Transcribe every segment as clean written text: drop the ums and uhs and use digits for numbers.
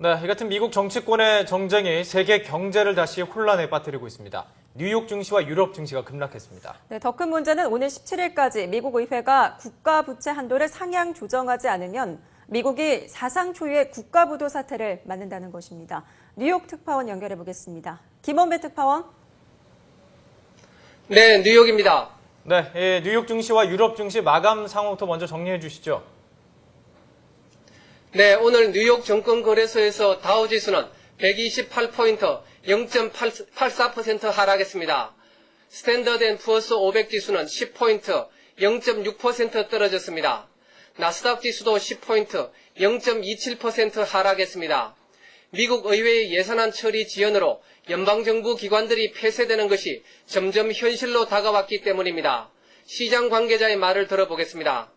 네, 이 같은 미국 정치권의 정쟁이 세계 경제를 다시 혼란에 빠뜨리고 있습니다. 뉴욕 증시와 유럽 증시가 급락했습니다. 네, 더 큰 문제는 오늘 17일까지 미국 의회가 국가 부채 한도를 상향 조정하지 않으면 미국이 사상 초유의 국가부도 사태를 맞는다는 것입니다. 뉴욕 특파원 연결해 보겠습니다. 김원배 특파원. 네, 뉴욕입니다. 네, 뉴욕 증시와 유럽 증시 마감 상황부터 먼저 정리해 주시죠. 네, 오늘 뉴욕 증권거래소에서 다우지수는 128포인트 0.84% 하락했습니다. 스탠더드앤푸어스 500지수는 10포인트 0.6% 떨어졌습니다. 나스닥 지수도 10포인트 0.27% 하락했습니다. 미국 의회의 예산안 처리 지연으로 연방정부 기관들이 폐쇄되는 것이 점점 현실로 다가왔기 때문입니다. 시장 관계자의 말을 들어보겠습니다.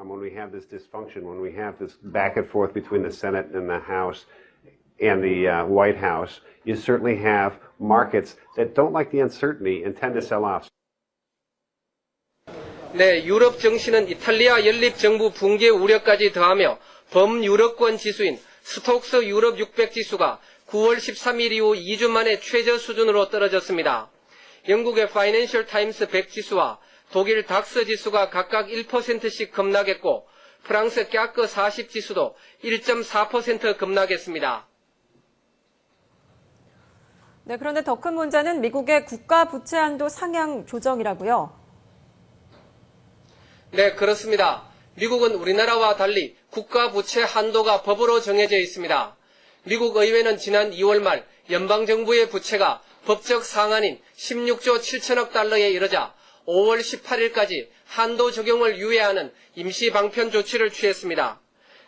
When we have this dysfunction, when we have this back and forth between the Senate and the House and the White House, you certainly have markets that don't like the uncertainty and tend to sell off. 네, 유럽 증시는 이탈리아 연립정부 붕괴 우려까지 더하며 범유럽권 지수인 스톡스 유럽 600 지수가 9월 13일 이후 2주 만에 최저 수준으로 떨어졌습니다. 영국의 파이낸셜 타임스 100 지수와 독일 닥스 지수가 각각 1%씩 급락했고 프랑스 깍크 40 지수도 1.4% 급락했습니다. 네, 그런데 더 큰 문제는 미국의 국가 부채 한도 상향 조정이라고요. 네, 그렇습니다. 미국은 우리나라와 달리 국가 부채 한도가 법으로 정해져 있습니다. 미국 의회는 지난 2월 말 연방정부의 부채가 법적 상한인 16조 7천억 달러에 이르자 5월 18일까지 한도 적용을 유예하는 임시 방편 조치를 취했습니다.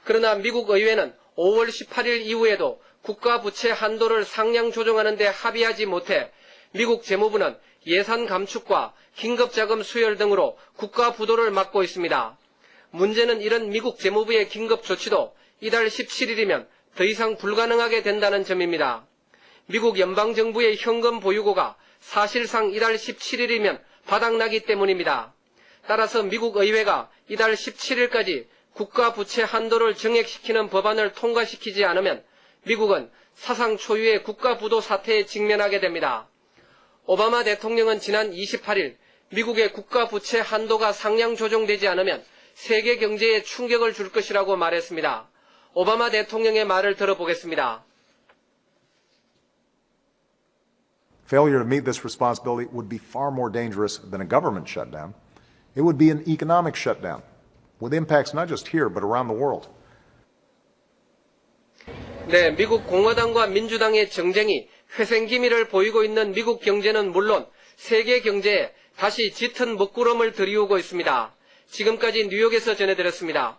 그러나 미국 의회는 5월 18일 이후에도 국가 부채 한도를 상향 조정하는 데 합의하지 못해 미국 재무부는 예산 감축과 긴급자금 수혈 등으로 국가 부도를 막고 있습니다. 문제는 이런 미국 재무부의 긴급 조치도 이달 17일이면 더 이상 불가능하게 된다는 점입니다. 미국 연방정부의 현금 보유고가 사실상 이달 17일이면 바닥나기 때문입니다. 따라서 미국 의회가 이달 17일까지 국가 부채 한도를 정액시키는 법안을 통과시키지 않으면 미국은 사상 초유의 국가 부도 사태에 직면하게 됩니다. 오바마 대통령은 지난 28일 미국의 국가 부채 한도가 상향 조정되지 않으면 세계 경제에 충격을 줄 것이라고 말했습니다. 오바마 대통령의 말을 들어보겠습니다. Failure to meet this responsibility would be far more dangerous than a government shutdown. It would be an economic shutdown with impacts not just here but around the world. 네, 미국 공화당과 민주당의 정쟁이 회생기미를 보이고 있는 미국 경제는 물론 세계 경제에 다시 짙은 먹구름을 들이우고 있습니다. 지금까지 뉴욕에서 전해드렸습니다.